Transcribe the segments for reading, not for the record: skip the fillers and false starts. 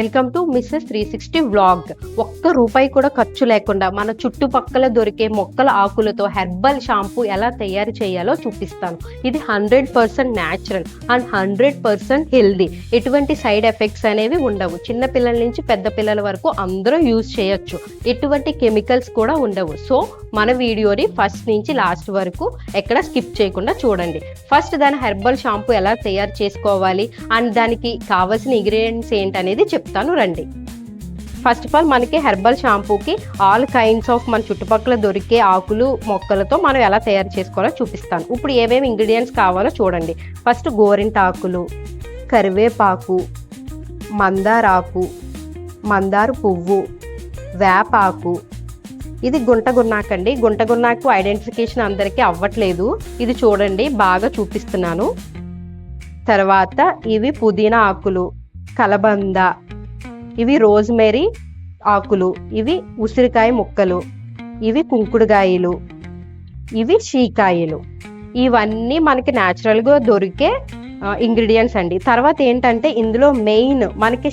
Welcome to missus 360 vlog. ఒక్క రూపాయి కూడా ఖర్చు లేకుండా మన చుట్టుపక్కల దొరికే మొక్కల ఆకులతో హెర్బల్ షాంపూ ఎలా తయారు చేయాలో చూపిస్తాను. ఇది 100% న్యాచురల్ అండ్ 100% హెల్దీ. ఎటువంటి సైడ్ ఎఫెక్ట్స్ అనేవి ఉండవు. చిన్న పిల్లల నుంచి పెద్ద పిల్లల వరకు అందరూ యూజ్ చేయొచ్చు. ఎటువంటి కెమికల్స్ కూడా ఉండవు. సో మన వీడియోని ఫస్ట్ నుంచి లాస్ట్ వరకు ఎక్కడ స్కిప్ చేయకుండా చూడండి. ఫస్ట్ దాని హెర్బల్ షాంపూ ఎలా తయారు చేసుకోవాలి అండ్ దానికి కావాల్సిన ఇంగ్రీడియంట్స్ ఏంటనేది చెప్తాను రండి. ఫస్ట్ ఆఫ్ ఆల్ మనకి హెర్బల్ షాంపూకి ఆల్ కైండ్స్ ఆఫ్ మన చుట్టుపక్కల దొరికే ఆకులు మొక్కలతో మనం ఎలా తయారు చేసుకోవాలో చూపిస్తాను. ఇప్పుడు ఏమేమి ఇంగ్రీడియంట్స్ కావాలో చూడండి. ఫస్ట్ గోరింటాకులు, కరివేపాకు, మందారాకు, మందార పువ్వు, వేపాకు. ఇది గుంటగున్నాకండి. గుంటగున్నాకు ఐడెంటిఫికేషన్ అందరికీ అవ్వట్లేదు. ఇది చూడండి, బాగా చూపిస్తున్నాను. తర్వాత ఇవి పుదీనా ఆకులు, కలబంద, ఇవి రోజ్మెరీ ఆకులు, ఇవి ఉసిరికాయ ముక్కలు, ఇవి కుంకుడుకాయలు, ఇవి షీకాయలు. ఇవన్నీ మనకి న్యాచురల్గా దొరికే ఇంగ్రీడియంట్స్ అండి. తర్వాత ఏంటంటే ఇందులో మెయిన్ మనకి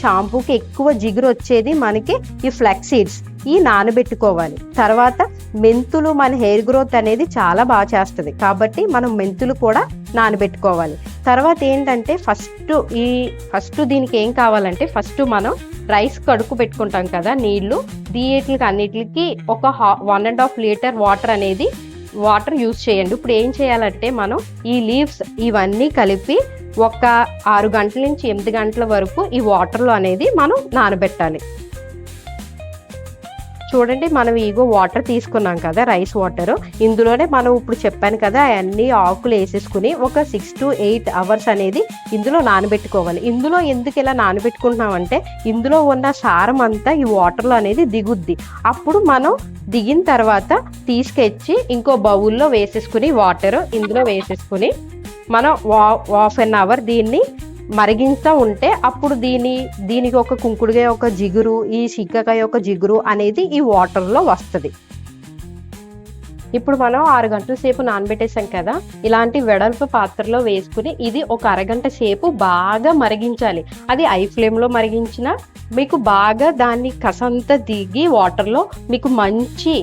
షాంపూకి ఎక్కువ జిగురు వచ్చేది మనకి ఈ ఫ్లాక్స్ సీడ్స్. ఈ నానబెట్టుకోవాలి. తర్వాత మెంతులు మన హెయిర్ గ్రోత్ అనేది చాలా బాగా చేస్తుంది కాబట్టి మనం మెంతులు కూడా నానబెట్టుకోవాలి. తర్వాత ఏంటంటే ఫస్ట్ దీనికి ఏం కావాలంటే ఫస్ట్ మనం రైస్ కడుక్కు పెట్టుకుంటాం కదా నీళ్లు, వీటికి అన్నిటికి ఒక 1.5 లీటర్ వాటర్ యూజ్ చేయండి. ఇప్పుడు ఏం చేయాలంటే మనం ఈ లీవ్స్ ఇవన్నీ కలిపి ఒక 6 గంటల నుంచి 8 గంటల వరకు ఈ వాటర్లో అనేది మనం నానబెట్టాలి. చూడండి, మనం ఇగో వాటర్ తీసుకున్నాం కదా, రైస్ వాటర్. ఇందులోనే మనం ఇప్పుడు చెప్పాను కదా అన్ని ఆకులు వేసేసుకుని ఒక 6 to 8 అవర్స్ అనేది ఇందులో నానబెట్టుకోవాలి. ఇందులో ఎందుకు ఇలా నానబెట్టుకుంటున్నామంటే ఇందులో ఉన్న సారం అంతా ఈ వాటర్లో అనేది దిగుద్ది. అప్పుడు మనం దిగిన తర్వాత తీసుకొచ్చి ఇంకో బౌల్లో వేసేసుకుని వాటర్ ఇందులో వేసేసుకుని మనం 1/2 అవర్ దీన్ని మరిగిస్తూ ఉంటే అప్పుడు దీనికి ఒక కుంకుడుకాయ ఒక జిగురు, ఈ సిక్కకాయ ఒక జిగురు అనేది ఈ వాటర్లో వస్తుంది. ఇప్పుడు మనం 6 గంటల సేపు నానబెట్టేసాం కదా, ఇలాంటి వెడల్పు పాత్రలో వేసుకుని ఇది ఒక అరగంట సేపు బాగా మరిగించాలి. అది ఐ ఫ్లేమ్లో మరిగించిన మీకు బాగా దాన్ని కసంతా దిగి వాటర్లో మీకు మంచి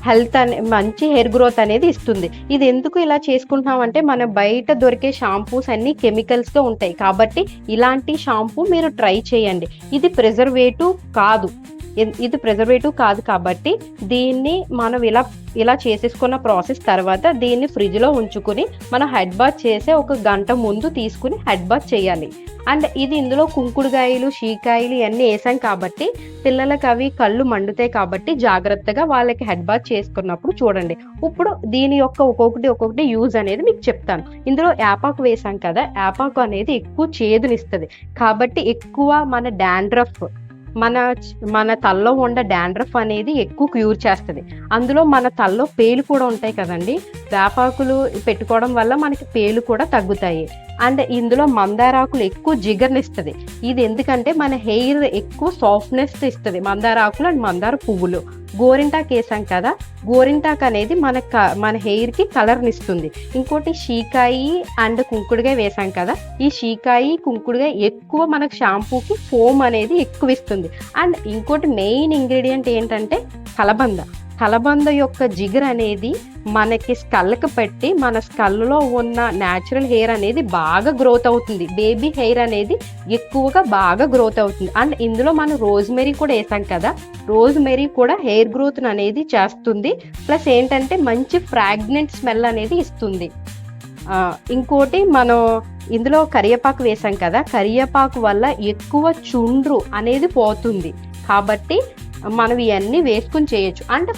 హెయిర్ గ్రోత్ అనేది ఇస్తుంది. ఇది ఎందుకు ఇలా చేసుకుంటున్నామంటే మన బయట దొరికే షాంపూస్ అన్ని కెమికల్స్గా ఉంటాయి కాబట్టి ఇలాంటి షాంపూ మీరు ట్రై చేయండి. ఇది ప్రిజర్వేటివ్ కాదు కాబట్టి దీన్ని మనం ఇలా చేసేసుకున్న ప్రాసెస్ తర్వాత దీన్ని ఫ్రిడ్జ్లో ఉంచుకుని మనం హెడ్ బాత్ చేసే ఒక గంట ముందు తీసుకుని హెడ్ బాత్ చేయాలి. అండ్ ఇది ఇందులో కుంకుడుకాయలు, షీకాయలు ఇవన్నీ వేసాం కాబట్టి పిల్లలకి అవి కళ్ళు మండుతాయి కాబట్టి జాగ్రత్తగా వాళ్ళకి హెడ్ బాత్ చేసుకున్నప్పుడు చూడండి. ఇప్పుడు దీని యొక్క ఒక్కొక్కటి యూజ్ అనేది మీకు చెప్తాను. ఇందులో యాపాకు వేసాం కదా, యాపాకు అనేది ఎక్కువ చేదునిస్తుంది కాబట్టి ఎక్కువ మన డాండ్రఫ్ మన తల్లో ఉన్న డాండ్రఫ్ అనేది ఎక్కువ క్యూర్ చేస్తుంది. అందులో మన తల్లో పేలు కూడా ఉంటాయి కదండి, వేపాకులు పెట్టుకోవడం వల్ల మనకి పేలు కూడా తగ్గుతాయి. అండ్ ఇందులో మందారాకులు ఎక్కువ జిగర్నిస్తుంది. ఇది ఎందుకంటే మన హెయిర్ ఎక్కువ సాఫ్ట్నెస్ ఇస్తుంది. మందారాకులు అండ్ మందార పువ్వులు. గోరింటాకు వేసాం కదా, గోరింటాకు అనేది మన హెయిర్కి కలర్నిస్తుంది. ఇంకోటి షీకాయి అండ్ కుంకుడుగా వేసాం కదా, ఈ షీకాయి కుంకుడుగా ఎక్కువ మనకు షాంపూకి ఫోమ్ అనేది ఎక్కువ ఇస్తుంది. అండ్ ఇంకోటి మెయిన్ ఇంగ్రీడియంట్ ఏంటంటే కలబంద యొక్క జిగురు అనేది మనకి స్కల్కి పెట్టి మన స్కల్లో ఉన్న న్యాచురల్ హెయిర్ అనేది బాగా గ్రోత్ అవుతుంది. బేబీ హెయిర్ అనేది ఎక్కువగా బాగా గ్రోత్ అవుతుంది. అండ్ ఇందులో మనం రోజ్మెరీ కూడా వేసాం కదా, రోజ్మెరీ కూడా హెయిర్ గ్రోత్ అనేది చేస్తుంది. ప్లస్ ఏంటంటే మంచి ఫ్రాగ్నెంట్ స్మెల్ అనేది ఇస్తుంది. ఇంకోటి మనం ఇందులో కరివేపాకు వేసాం కదా, కరివేపాకు వల్ల ఎక్కువ చుండ్రు అనేది పోతుంది కాబట్టి మనం ఇవన్నీ వేసుకుని చేయొచ్చు. అండ్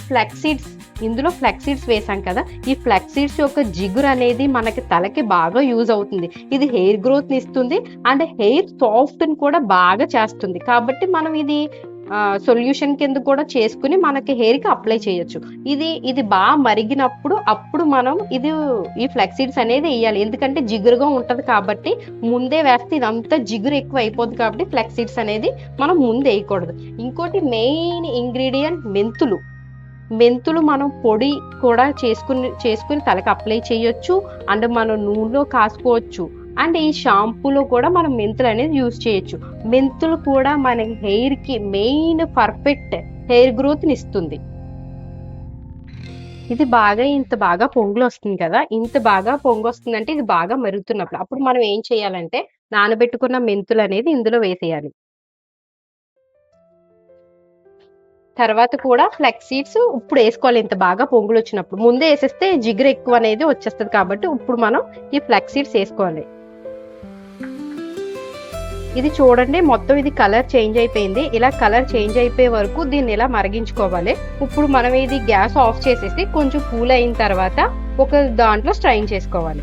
ఇందులో ఫ్లాక్స్ సీడ్స్ వేసాం కదా, ఈ ఫ్లాక్స్ సీడ్స్ యొక్క జిగురు అనేది మనకి తలకి బాగా యూజ్ అవుతుంది. ఇది హెయిర్ గ్రోత్ని ఇస్తుంది అండ్ హెయిర్ సాఫ్ట్ని కూడా బాగా చేస్తుంది కాబట్టి మనం ఇది సొల్యూషన్ కింద కూడా చేసుకుని మనకి హెయిర్కి అప్లై చేయొచ్చు. ఇది బాగా మరిగినప్పుడు అప్పుడు మనం ఈ ఫ్లాక్స్ సీడ్స్ అనేది వేయాలి. ఎందుకంటే జిగురుగా ఉంటుంది కాబట్టి ముందే వేస్తే ఇదంతా జిగురు ఎక్కువ అయిపోతుంది కాబట్టి ఫ్లాక్స్ సీడ్స్ అనేది మనం ముందే వేయకూడదు. ఇంకోటి మెయిన్ ఇంగ్రీడియంట్ మెంతులు మనం పొడి కూడా చేసుకుని తలకి అప్లై చేయొచ్చు అండ్ మనం నూనెలో కాసుకోవచ్చు. అండ్ ఈ షాంపూలో కూడా మనం మెంతులు అనేది యూజ్ చేయొచ్చు. మెంతులు కూడా మన హెయిర్కి మెయిన్ పర్ఫెక్ట్ హెయిర్ గ్రోత్ని ఇస్తుంది. ఇది ఇంత బాగా పొంగులు వస్తుంది కదా, ఇంత బాగా పొంగు వస్తుందంటే ఇది బాగా మరుగుతున్నప్పుడు అప్పుడు మనం ఏం చేయాలంటే నానబెట్టుకున్న మెంతులు అనేది ఇందులో వేసేయాలి. తర్వాత కూడా ఫ్లెక్స్ సీడ్స్ ఇప్పుడు వేసుకోవాలి. ఇంత బాగా పొంగులు వచ్చినప్పుడు ముందే వేసేస్తే జిగురు ఎక్కువ అనేది వచ్చేస్తుంది కాబట్టి ఇప్పుడు మనం ఈ ఫ్లెక్స్ సీడ్స్ వేసుకోవాలి. ఇది చూడండి మొత్తం ఇది కలర్ చేంజ్ అయిపోయింది. ఇలా కలర్ చేంజ్ అయిపోయే వరకు దీన్ని ఇలా మరిగించుకోవాలి. ఇప్పుడు మనం ఇది గ్యాస్ ఆఫ్ చేసేసి కొంచెం కూల్ అయిన తర్వాత ఒక దాంట్లో స్ట్రైన్ చేసుకోవాలి.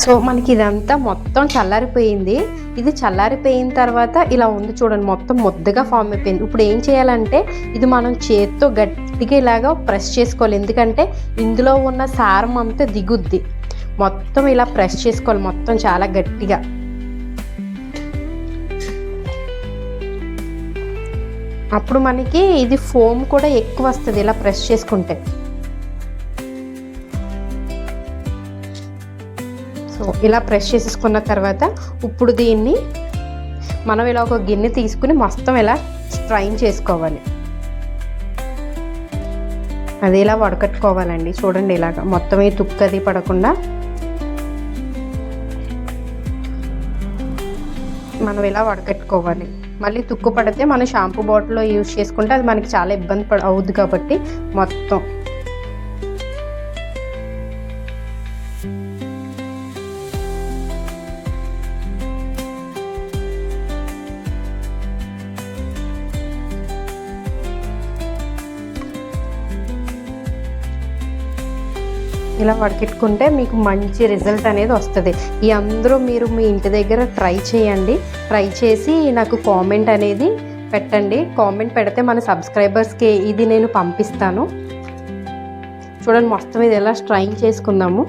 సో మనకి ఇదంతా మొత్తం చల్లారిపోయింది. ఇది చల్లారిపోయిన తర్వాత ఇలా ఉంది చూడండి, మొత్తం ముద్దగా ఫామ్ అయిపోయింది. ఇప్పుడు ఏం చేయాలంటే ఇది మనం చేత్తో గట్టిగా ఇలాగా ప్రెస్ చేసుకోవాలి. ఎందుకంటే ఇందులో ఉన్న సారం అంతా దిగుద్ది. మొత్తం ఇలా ప్రెస్ చేసుకోవాలి, మొత్తం చాలా గట్టిగా. అప్పుడు మనకి ఇది ఫోమ్ కూడా ఎక్కువ వస్తుంది ఇలా ప్రెస్ చేసుకుంటే. సో ఇలా ప్రెస్ చేసేసుకున్న తర్వాత ఇప్పుడు దీన్ని మనం ఇలా ఒక గిన్నె తీసుకుని మొత్తం ఇలా స్ట్రైన్ చేసుకోవాలి. అది ఇలా వడకట్టుకోవాలండి. చూడండి ఇలాగ మొత్తం ఈ తుక్కది పడకుండా మనం ఇలా వడకట్టుకోవాలి. మళ్ళీ తుక్కు పడితే మనం షాంపూ బాటిల్లో యూజ్ చేసుకుంటే అది మనకి చాలా ఇబ్బంది అవుద్ది కాబట్టి మొత్తం ఇలా వడకెట్టుకుంటే మీకు మంచి రిజల్ట్ అనేది వస్తుంది. ఈ అందరూ మీరు మీ ఇంటి దగ్గర ట్రై చేయండి. ట్రై చేసి నాకు కామెంట్ అనేది పెట్టండి. కామెంట్ పెడితే మన సబ్స్క్రైబర్స్కి ఇది నేను పంపిస్తాను. చూడండి మొత్తం ఇది ఎలా స్ట్రైన్ చేసుకుందాము.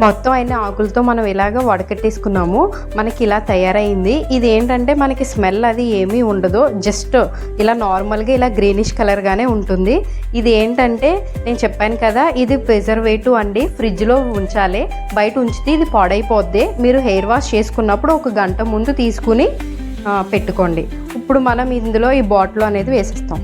మొత్తం అయిన ఆకులతో మనం ఇలాగ వడకట్టేసుకున్నాము. మనకి ఇలా తయారైంది. ఇది ఏంటంటే మనకి స్మెల్ అది ఏమీ ఉండదు, జస్ట్ ఇలా నార్మల్గా ఇలా గ్రీనిష్ కలర్గానే ఉంటుంది. ఇది ఏంటంటే నేను చెప్పాను కదా, ఇది ప్రిజర్వేటివ్ అండి. ఫ్రిడ్జ్లో ఉంచాలి, బయట ఉంచితే ఇది పాడైపోద్ది. మీరు హెయిర్ వాష్ చేసుకున్నప్పుడు ఒక గంట ముందు తీసుకుని పెట్టుకోండి. ఇప్పుడు మనం ఇందులో ఈ బాటిల్ అనేది వేసేస్తాం.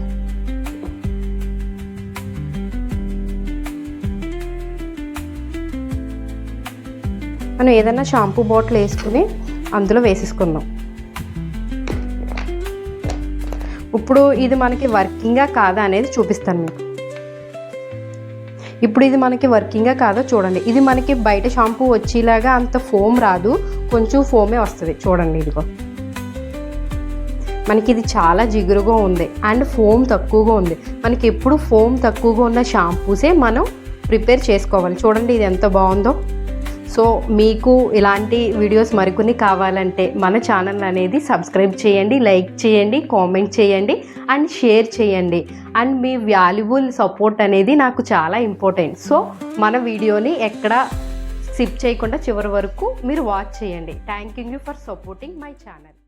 మనం ఏదైనా షాంపూ బాటిల్ వేసుకుని అందులో వేసేసుకుందాం. ఇప్పుడు ఇది మనకి వర్కింగా కాదా అనేది చూపిస్తాను మీకు. ఇప్పుడు ఇది మనకి వర్కింగా కాదో చూడండి. ఇది మనకి బయట షాంపూ వచ్చేలాగా అంత ఫోమ్ రాదు, కొంచెం ఫోమే వస్తుంది. చూడండి ఇదిగో మనకి ఇది చాలా జిగురుగా ఉంది అండ్ ఫోమ్ తక్కువగా ఉంది. మనకి ఎప్పుడు ఫోమ్ తక్కువగా ఉన్న షాంపూసే మనం ప్రిపేర్ చేసుకోవాలి. చూడండి ఇది ఎంత బాగుందో. సో మీకు ఇలాంటి వీడియోస్ మరికొన్ని కావాలంటే మన ఛానల్ అనేది సబ్స్క్రైబ్ చేయండి, లైక్ చేయండి, కామెంట్ చేయండి అండ్ షేర్ చేయండి. అండ్ మీ వాల్యుబుల్ సపోర్ట్ అనేది నాకు చాలా ఇంపార్టెంట్. సో మన వీడియోని ఎక్కడ స్కిప్ చేయకుండా చివరి వరకు మీరు వాచ్ చేయండి. Thank you for supporting my channel.